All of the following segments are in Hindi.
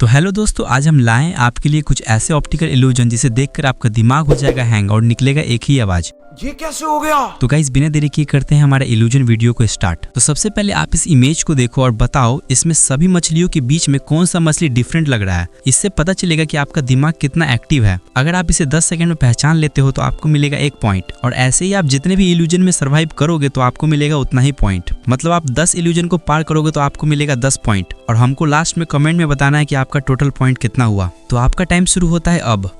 तो हेलो दोस्तों, आज हम लाएं आपके लिए कुछ ऐसे ऑप्टिकल इल्यूजन जिसे देखकर आपका दिमाग हो जाएगा हैंग और निकलेगा एक ही आवाज। ये कैसे हो गया? तो गाइस बिना देरी किए करते हैं हमारा इल्यूजन वीडियो को स्टार्ट। तो सबसे पहले आप इस इमेज को देखो और बताओ इसमें सभी मछलियों के बीच में कौन सा मछली डिफरेंट लग रहा है। इससे पता चलेगा कि आपका दिमाग कितना एक्टिव है। अगर आप इसे 10 सेकंड में पहचान लेते हो तो आपको मिलेगा 1 पॉइंट, और ऐसे ही आप जितने भी इल्यूजन में सर्वाइव करोगे तो आपको मिलेगा उतना ही पॉइंट। मतलब आप 10 इल्यूजन को पार करोगे तो आपको मिलेगा 10 पॉइंट, और हमको लास्ट में कमेंट में बताना है कि आपका टोटल पॉइंट कितना हुआ। तो आपका टाइम शुरू होता है अब।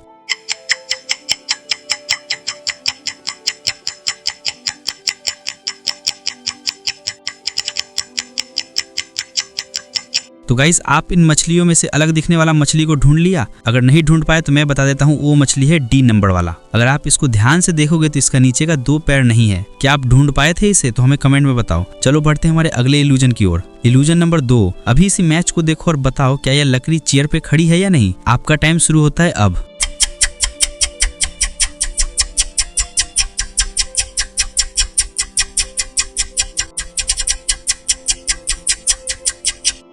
तो गाइस आप इन मछलियों में से अलग दिखने वाला मछली को ढूंढ लिया? अगर नहीं ढूंढ पाए तो मैं बता देता हूँ, वो मछली है डी नंबर वाला। अगर आप इसको ध्यान से देखोगे तो इसका नीचे का 2 पैर नहीं है। क्या आप ढूंढ पाए थे इसे? तो हमें कमेंट में बताओ। चलो बढ़ते हैं हमारे अगले इल्यूजन की ओर। Illusion number 2। अभी इसी मैच को देखो और बताओ क्या यह लकड़ी चेयर पे खड़ी है या नहीं। आपका टाइम शुरू होता है अब।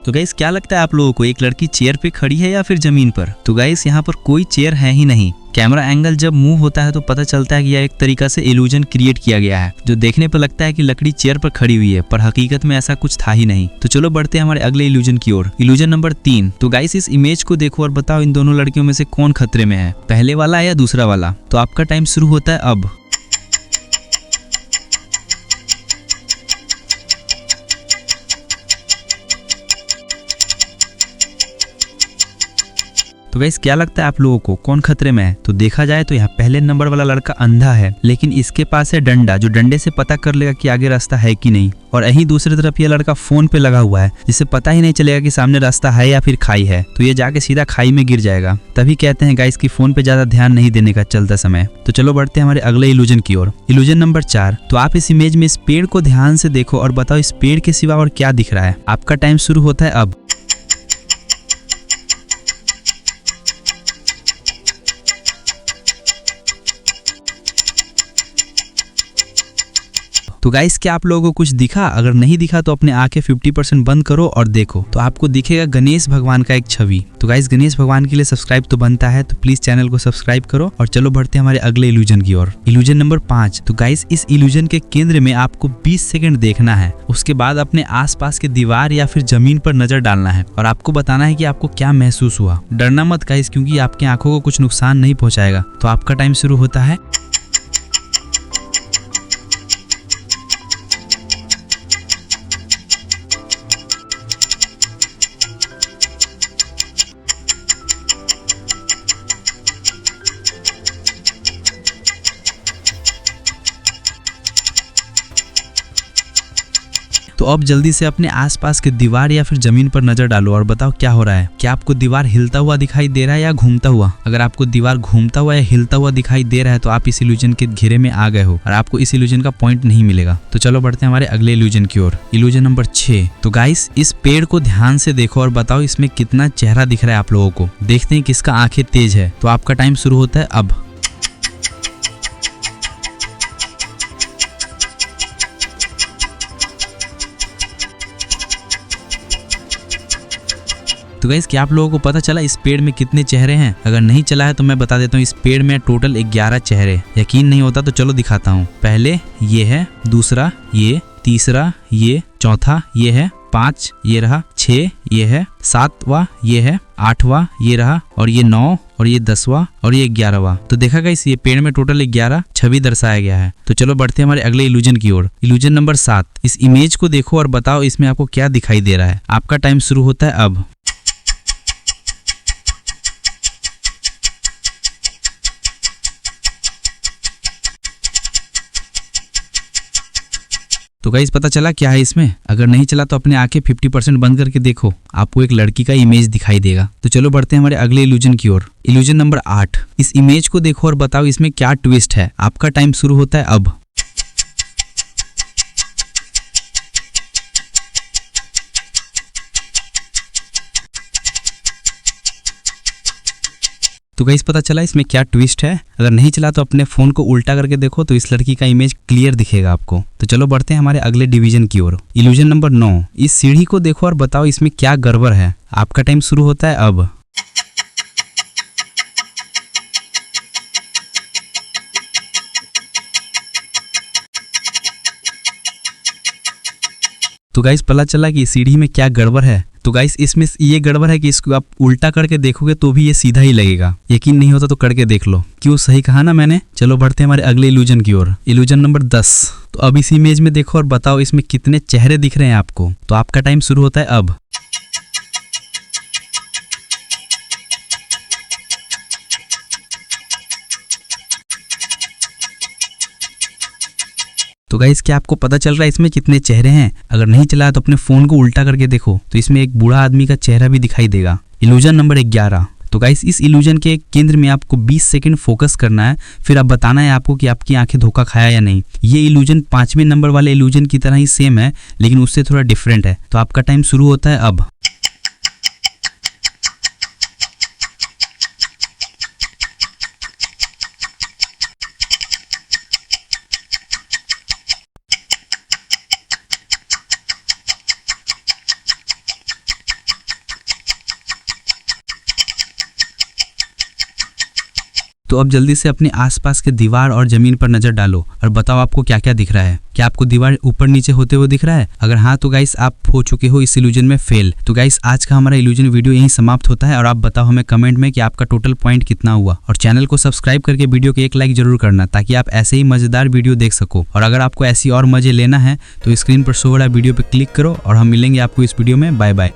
तो गाइस क्या लगता है आप लोगों को, एक लड़की चेयर पे खड़ी है या फिर जमीन पर? तो गाइस यहाँ पर कोई चेयर है ही नहीं। कैमरा एंगल जब मूव होता है तो पता चलता है कि यह एक तरीका से इल्यूजन क्रिएट किया गया है, जो देखने पर लगता है कि लकड़ी चेयर पर खड़ी हुई है, पर हकीकत में ऐसा कुछ था ही नहीं। तो चलो बढ़ते हैं हमारे अगले इल्यूजन की ओर। Illusion number 3। तो गाइस इस इमेज को देखो और बताओ इन दोनों लड़कियों में से कौन खतरे में है, पहले वाला या दूसरा वाला। तो आपका टाइम शुरू होता है अब। तो गाइस क्या लगता है आप लोगों को, कौन खतरे में है? तो देखा जाए तो यहाँ पहले नंबर वाला लड़का अंधा है, लेकिन इसके पास है डंडा, जो डंडे से पता कर लेगा कि आगे रास्ता है कि नहीं। और यहीं दूसरी तरफ ये लड़का फोन पे लगा हुआ है, जिससे पता ही नहीं चलेगा कि सामने रास्ता है या फिर खाई है, तो ये जाके सीधा खाई में गिर जाएगा। तभी कहते हैं गाइस कि फोन पे ज्यादा ध्यान नहीं देने का चलता समय। तो चलो बढ़ते हैं हमारे अगले इल्यूजन की ओर। Illusion number 4। तो आप इस इमेज में इस पेड़ को ध्यान से देखो और बताओ इस पेड़ के सिवा और क्या दिख रहा है। आपका टाइम शुरू होता है अब। तो गाइस क्या आप लोगों को कुछ दिखा? अगर नहीं दिखा तो अपने आंखें 50% बंद करो और देखो, तो आपको दिखेगा गणेश भगवान का एक छवि। तो गाइस गणेश भगवान के लिए सब्सक्राइब तो बनता है, तो प्लीज चैनल को सब्सक्राइब करो। और चलो बढ़ते हैं हमारे अगले इल्यूजन की ओर। Illusion number 5। तो गाइस इस इल्यूजन के केंद्र में आपको 20 सेकंड देखना है। उसके बाद अपने आसपास के दीवार या फिर जमीन पर नजर डालना है और आपको बताना है कि आपको क्या महसूस हुआ। डरना मत गाइस, क्योंकि आपकी आंखों को कुछ नुकसान नहीं पहुंचाएगा। तो आपका टाइम शुरू होता है। तो अब जल्दी से अपने आसपास के दीवार या फिर जमीन पर नजर डालो और बताओ क्या हो रहा है। क्या आपको दीवार हिलता हुआ दिखाई दे रहा है या घूमता हुआ? अगर आपको दीवार घूमता हुआ या हिलता हुआ दिखाई दे रहा है तो आप इस इल्यूजन के घेरे में आ गए हो और आपको इस इल्यूजन का पॉइंट नहीं मिलेगा। तो चलो बढ़ते हैं हमारे अगले इल्यूजन की ओर। Illusion number 6। तो गाइस इस पेड़ को ध्यान से देखो और बताओ इसमें कितना चेहरा दिख रहा है आप लोगों को। देखते हैं किसका आंखें तेज है। तो आपका टाइम शुरू होता है अब। तो गाइस क्या आप लोगों को पता चला इस पेड़ में कितने चेहरे हैं? अगर नहीं चला है तो मैं बता देता हूँ, इस पेड़ में टोटल 11 चेहरे। यकीन नहीं होता तो चलो दिखाता हूँ। पहले ये है, दूसरा ये, तीसरा ये, चौथा ये है, 5 ये रहा, 6 ये है, 7वां ये है, 8वां ये रहा, और ये 9, और ये 10वां, और ये 11वां। तो देखा गाइस ये पेड़ में टोटल 11 छवि दर्शाया गया है। तो चलो बढ़ते हैं हमारे अगले इल्यूजन की ओर। Illusion number 7। इस इमेज को देखो और बताओ इसमें आपको क्या दिखाई दे रहा है। आपका टाइम शुरू होता है अब। तो गाइस पता चला क्या है इसमें? अगर नहीं चला तो अपने आंखें 50% बंद करके देखो, आपको एक लड़की का इमेज दिखाई देगा। तो चलो बढ़ते हैं हमारे अगले इल्यूजन की ओर। Illusion number 8। इस इमेज को देखो और बताओ इसमें क्या ट्विस्ट है। आपका टाइम शुरू होता है अब। तो गाइस पता चला इसमें क्या ट्विस्ट है? अगर नहीं चला तो अपने फोन को उल्टा करके देखो, तो इस लड़की का इमेज क्लियर दिखेगा आपको। तो चलो बढ़ते हैं हमारे अगले डिवीजन की ओर। Illusion number 9। इस सीढ़ी को देखो और बताओ इसमें क्या गड़बड़ है। आपका टाइम शुरू होता है अब। तो गाइस पता चला कि सीढ़ी में क्या गड़बड़ है। तो गाइस इसमें ये गड़बड़ है कि इसको आप उल्टा करके देखोगे तो भी ये सीधा ही लगेगा। यकीन नहीं होता तो करके देख लो। क्यों, सही कहा ना मैंने। चलो बढ़ते हैं हमारे अगले इल्यूजन की ओर। Illusion number 10। तो अब इस इमेज में देखो और बताओ इसमें कितने चेहरे दिख रहे हैं आपको। तो आपका टाइम शुरू होता है अब। तो गाइस क्या आपको पता चल रहा है इसमें कितने चेहरे हैं? अगर नहीं चला तो अपने फोन को उल्टा करके देखो तो इसमें एक बूढ़ा आदमी का चेहरा भी दिखाई देगा। Illusion number 11। तो गाइस इस इल्यूजन के केंद्र में आपको 20 सेकंड फोकस करना है, फिर अब बताना है आपको कि आपकी आंखें धोखा खाया या नहीं। ये इल्यूजन 5वें नंबर वाले इल्यूजन की तरह ही सेम है, लेकिन उससे थोड़ा डिफरेंट है। तो आपका टाइम शुरू होता है अब। तो अब जल्दी से अपने आसपास के दीवार और जमीन पर नजर डालो और बताओ आपको क्या क्या दिख रहा है। क्या आपको दीवार ऊपर नीचे होते हुए दिख रहा है? अगर हाँ तो गाइस आप हो चुके हो इस इल्यूजन में फेल। तो गाइस आज का हमारा इल्यूजन वीडियो यहीं समाप्त होता है और आप बताओ हमें कमेंट में कि आपका टोटल पॉइंट कितना हुआ। और चैनल को सब्सक्राइब करके वीडियो को एक लाइक जरूर करना ताकि आप ऐसे ही मजेदार वीडियो देख सको। और अगर आपको ऐसी और मजे लेना है तो स्क्रीन पर शो हो रहा वीडियो पे क्लिक करो और हम मिलेंगे आपको इस वीडियो में। Bye bye.